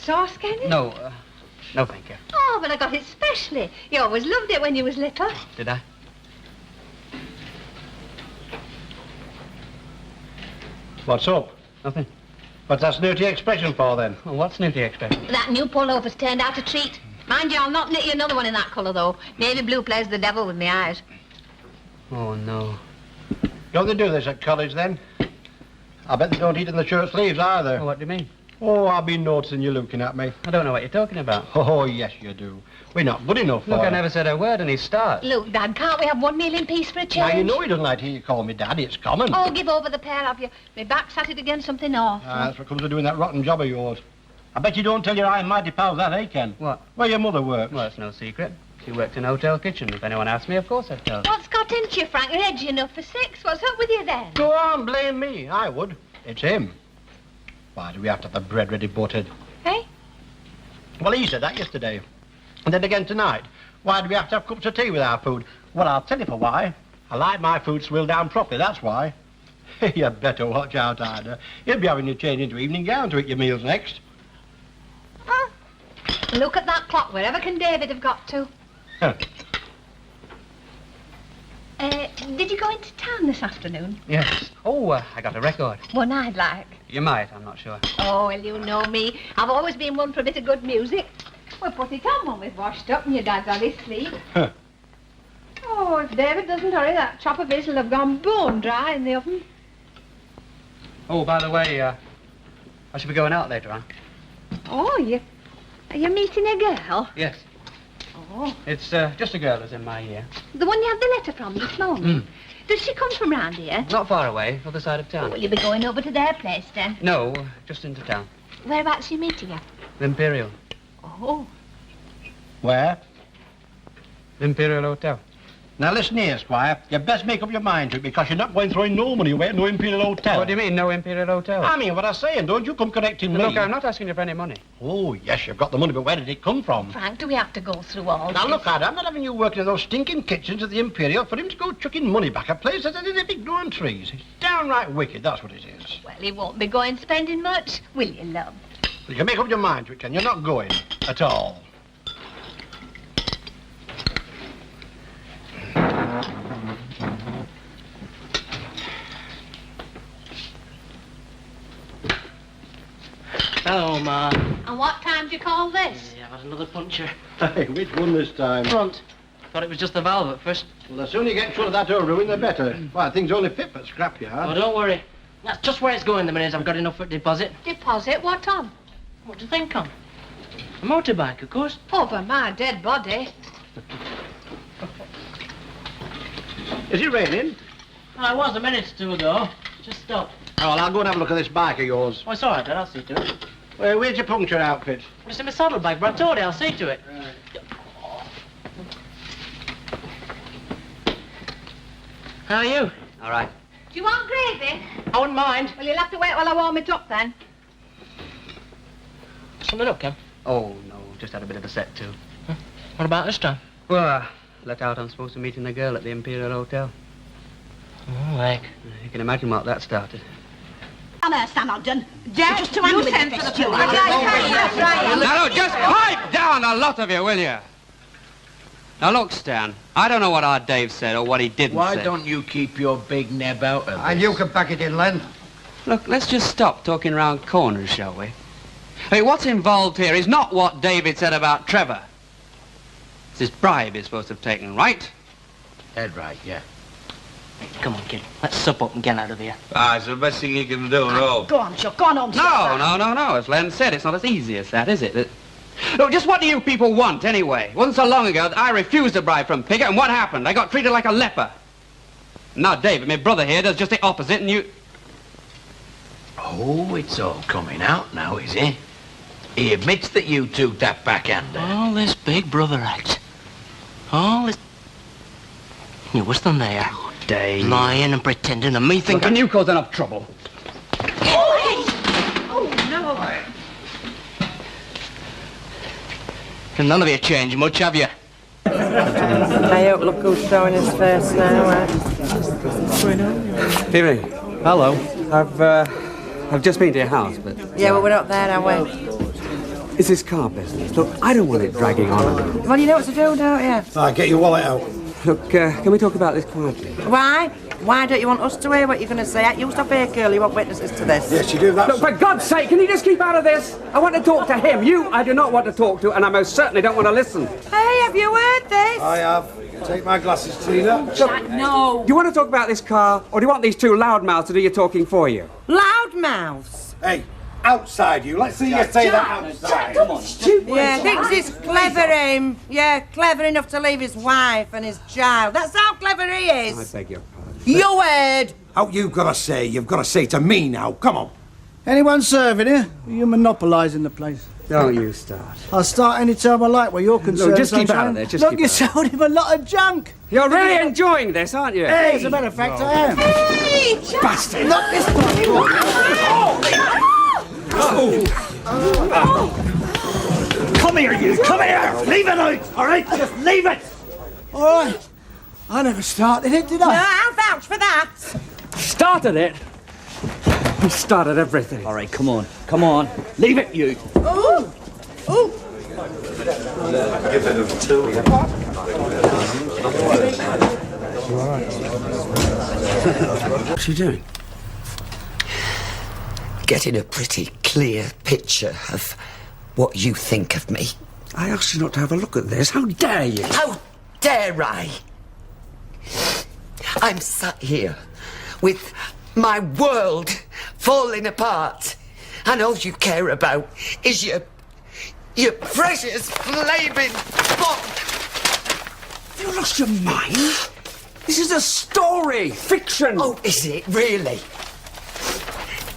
sauce, can you? No, no, thank you. Oh, but I got it specially. You always loved it when you was little. Did I? What's up? Nothing. What's that snooty expression for, then? Well, what's snooty expression? That new pullover's turned out a treat. Mind you, I'll not knit you another one in that colour, though. Navy blue plays the devil with my eyes. Oh, no. Don't they do this at college, then? I bet they don't eat in the shirt sleeves, either. Oh, what do you mean? Oh, I've been noticing you looking at me. I don't know what you're talking about. Oh, yes, you do. We're not good enough for Look, I you. never said a word and he starts. Look, Dad, can't we have one meal in peace for a change? Now, you know he doesn't like to hear you call me Daddy. It's common. Oh, give over the pair of you. My back's at it against something awful. That's what comes of doing that rotten job of yours. I bet you don't tell your high and mighty pals that, eh, Ken? What? Where your mother works. Well, it's no secret. She works in a hotel kitchen. If anyone asks me, of course I'd tell. What's got into you, Frank? You're edgy enough for 6. What's up with you, then? Go on, blame me. I would. It's him. Why do we have to have the bread ready buttered? Hey? Well, he said that yesterday. And then again tonight. Why do we have to have cups of tea with our food? Well, I'll tell you for why. I like my food swilled down properly, that's why. You better watch out, Ida. He'll be having you change into evening gown to eat your meals next. Huh? Look at that clock. Wherever can David have got to? Huh. Did you go into town this afternoon? Yes. Oh, I got a record. One I'd like. You might, I'm not sure. Oh, well, you know me. I've always been one for a bit of good music. We'll put it on when we've washed up and your dad's on his sleep. Huh. Oh, if David doesn't hurry, that chop of his will have gone bone dry in the oven. Oh, by the way, I should be going out later on. Oh, are you meeting a girl? Yes. Oh, It's just a girl who's in my year. the one you had the letter from this morning. Does she come from round here? Not far away, other side of town. Will you be going over to their place, then? No, just into town. Whereabouts are you meeting her? The Imperial. Oh. Where? The Imperial Hotel. Now, listen here, Squire. You best make up your mind to it, because you're not going throwing no money away at no Imperial Hotel. What do you mean, no Imperial Hotel? I mean what I'm saying. Don't you come correcting me. Look, I'm not asking you for any money. Oh, yes, you've got the money, but where did it come from? Frank, do we have to go through all Now, this? look, Ida, I'm not having you working in those stinking kitchens at the Imperial for him to go chucking money back at places that are big growing trees. It's downright wicked, that's what it is. Well, he won't be going spending much, will you, love? You can make up your mind to it, Ken. You're not going at all. Hello, Ma. And what time do you call this? Yeah, I've had another puncture. Hey, which one this time? Front. Thought it was just the valve at first. Well, the sooner you get shut of that old ruin, the better. Why, thing's only fit for scrapyard. Oh, don't worry. That's just where it's going the minute I've got enough for a deposit. Deposit? What on? What do you think on? A motorbike, of course. Over my dead body. Is it raining? Well, it was a minute or two ago. Just stopped. Oh, well, I'll go and have a look at this bike of yours. Oh, it's all right, Dad. I'll see to it. Where's your puncture outfit? Well, it's in my saddlebag, but I told you I'll see to it. Right. How are you? All right. Do you want gravy? I wouldn't mind. Well, you'll have to wait while I warm it up, then. Something up, Ken? Oh, no, just had a bit of a set, too. What about this time? Well, let out I'm supposed to meet the girl at the Imperial Hotel. Oh, like. You can imagine what that started. On earth, Sam Ogden. Just to handle with this, you. Now, look, just pipe down, a lot of you, will you? Now, look, Stan, I don't know what our Dave said or what he didn't say. Why don't you keep your big neb out of this? And you can pack it in, Len. Look, let's just stop talking round corners, shall we? I mean, what's involved here is not what David said about Trevor. It's this bribe he's supposed to have taken, right? Dead right, yeah. Come on, kid. Let's sup up and get out of here. It's the best thing you can do, no. Go on, Chuck. Go on home. No. As Len said, it's not as easy as that, is it? Look, just what do you people want, anyway? It wasn't so long ago that I refused a bribe from Piggott, and what happened? I got treated like a leper. Now, David, my brother here, does just the opposite, and you... Oh, it's all coming out now, is it? He admits that you took that backhander. All this big brother act. All this... You was them there. Dave. Lying and pretending, and me thinking... Can you cause enough trouble? And none of you changed much, have you? I hope look who's showing his face now. Evening. Hello. I've just been to your house, but... Yeah, well, we're not there, are we? is this car business. Look, I don't want it dragging on. Well, you know what to do, don't you? Get your wallet out. Look, can we talk about this quietly? Why? Why don't you want us to hear what you're going to say? You stop here, girl. You want witnesses to this. Yes, you do that. Look, for God's sake, can you just keep out of this? I want to talk to him. You, I do not want to talk to, and I most certainly don't want to listen. Hey, have you heard this? I have. Take my glasses, Tina. No. Do you want to talk about this car, or do you want these two loudmouths to do your talking for you? Loudmouths. Hey, outside you. Let's see you say that outside. Come on. Yeah, thinks he's clever, him. Yeah, clever enough to leave his wife and his child. That's how clever he I is. beg your pardon. You heard. Out you've got to say to me now. Come on. Anyone serving here? You're monopolising the place. Don't you start. I'll start any time I like where you're concerned. No, just keep out of there, just keep Look, you out. sold him a lot of junk. You're really enjoying this, aren't you? Hey, as a matter of fact, I am. Hey, Bastard! Not this time. Come here, you! Come here! Leave it out, all right? Just leave it! All right. I never started it, did No, I? I'll vouch for that. Started it. We started everything. All right, come on. Come on. Leave it, you. Ooh. Ooh. What's he doing? Getting a pretty clear picture of what you think of me. I asked you not to have a look at this. How dare you? How dare I? I'm sat here with my world falling apart, and all you care about is your precious flaming book. You lost your mind? This is a story, fiction. Oh, is it really?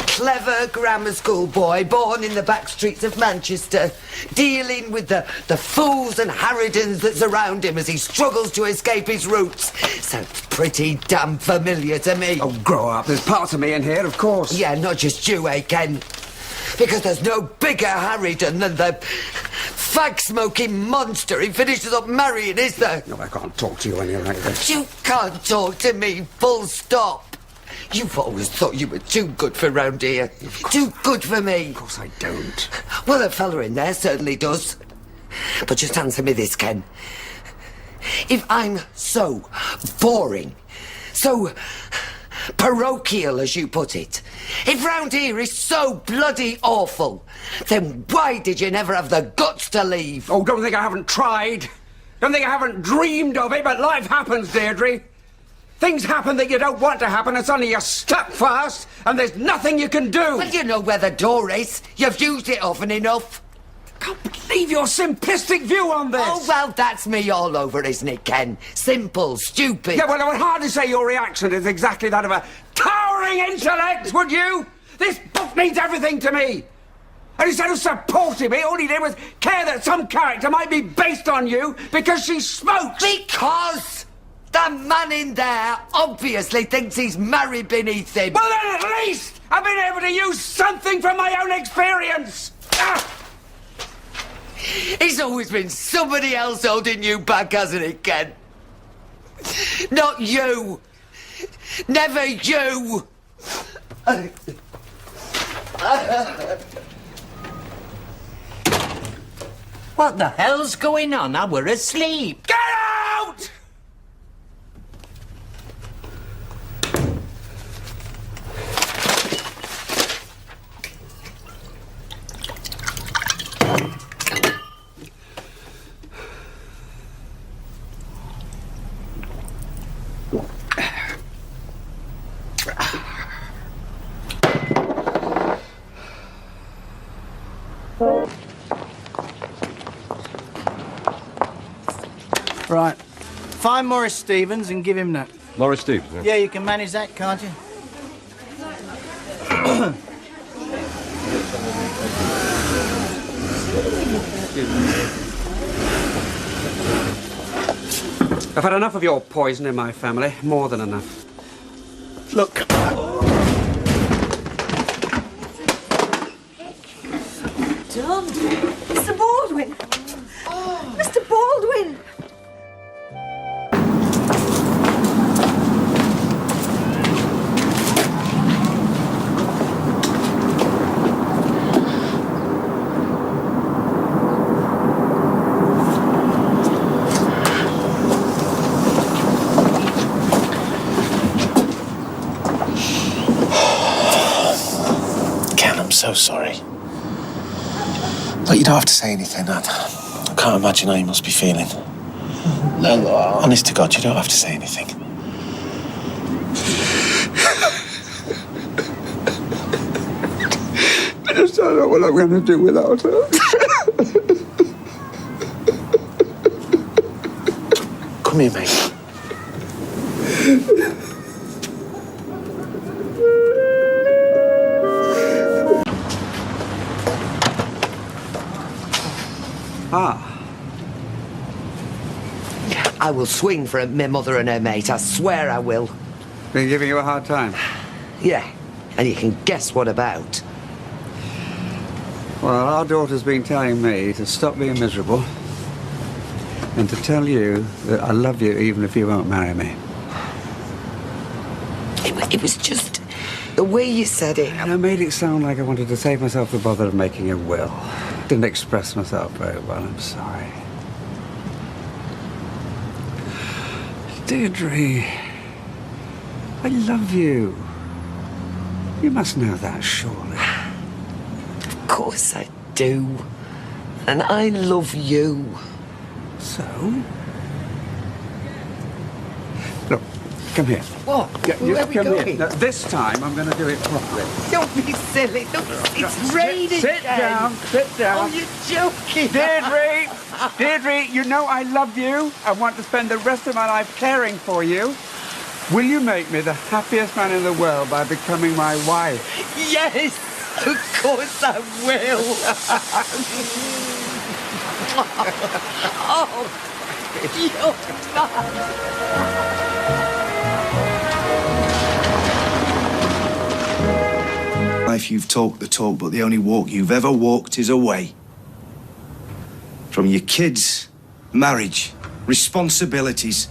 Clever grammar school boy born in the back streets of Manchester, dealing with the fools and harridans that surround him as he struggles to escape his roots. Sounds pretty damn familiar to me. Oh, grow up. There's parts of me in here, of course. Yeah, not just you, Ken. Because there's no bigger harridan than the fag-smoking monster he finishes up marrying, is there? No, I can't talk to you when you're like this. You can't talk to me, full stop. You've always thought you were too good for round here. Too good for me. Of course I don't. Well, a fella in there certainly does. But just answer me this, Ken. If I'm so boring, so parochial, as you put it, if round here is so bloody awful, then why did you never have the guts to leave? Oh, don't think I haven't tried. Don't think I haven't dreamed of it, but life happens, Deirdre. Things happen that you don't want to happen, and suddenly you're stuck fast, and there's nothing you can do. Well, you know where the door is. You've used it often enough. I can't believe your simplistic view on this. Oh, well, that's me all over, isn't it, Ken? Simple, stupid. Yeah, well, I would hardly say your reaction is exactly that of a towering intellect, would you? This book means everything to me. And instead of supporting me, all he did was care that some character might be based on you because she smokes. Because the man in there obviously thinks he's married beneath him. Well, then at least I've been able to use something from my own experience. Ah! He's always been somebody else holding you back, hasn't he, Ken? Not you. Never you. What the hell's going on? I were asleep. Get out! Right. Find Morris Stevens and give him that. Morris Stevens? Yeah, you can manage that, can't you? I've had enough of your poison in my family. More than enough. Look. John, Mr. Baldwin. Mr. Baldwin. I'm so sorry. Look, you don't have to say anything. I can't imagine how you must be feeling. No, honest to God, you don't have to say anything. I just don't know what I'm going to do without her. Come here, mate. I will swing for my mother and her mate, I swear I will. Been giving you a hard time? Yeah, and you can guess what about. Well, our daughter's been telling me to stop being miserable and to tell you that I love you even if you won't marry me. It was just the way you said it. And I made it sound like I wanted to save myself the bother of making a will. Didn't express myself very well, I'm sorry. Deirdre, I love you. You must know that, surely. Of course I do. And I love you. So? Look, come here. What? Where are we going? Now, this time I'm going to do it properly. Don't be silly. It's raining. Sit down. Sit down. Oh, you're joking. Deirdre, you know I love you. I want to spend the rest of my life caring for you. Will you make me the happiest man in the world by becoming my wife? Yes, of course I will. Oh, you're mad. Life, you've talked the talk, but the only walk you've ever walked is away. From your kids, marriage, responsibilities.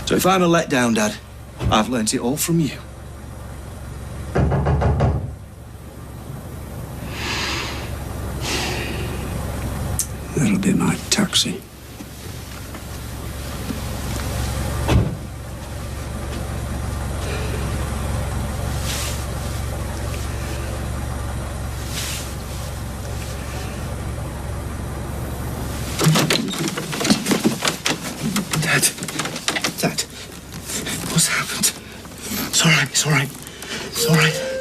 So if I'm a letdown, Dad, I've learnt it all from you. That'll be my taxi. Dad, what's happened? It's all right, it's all right. It's all right.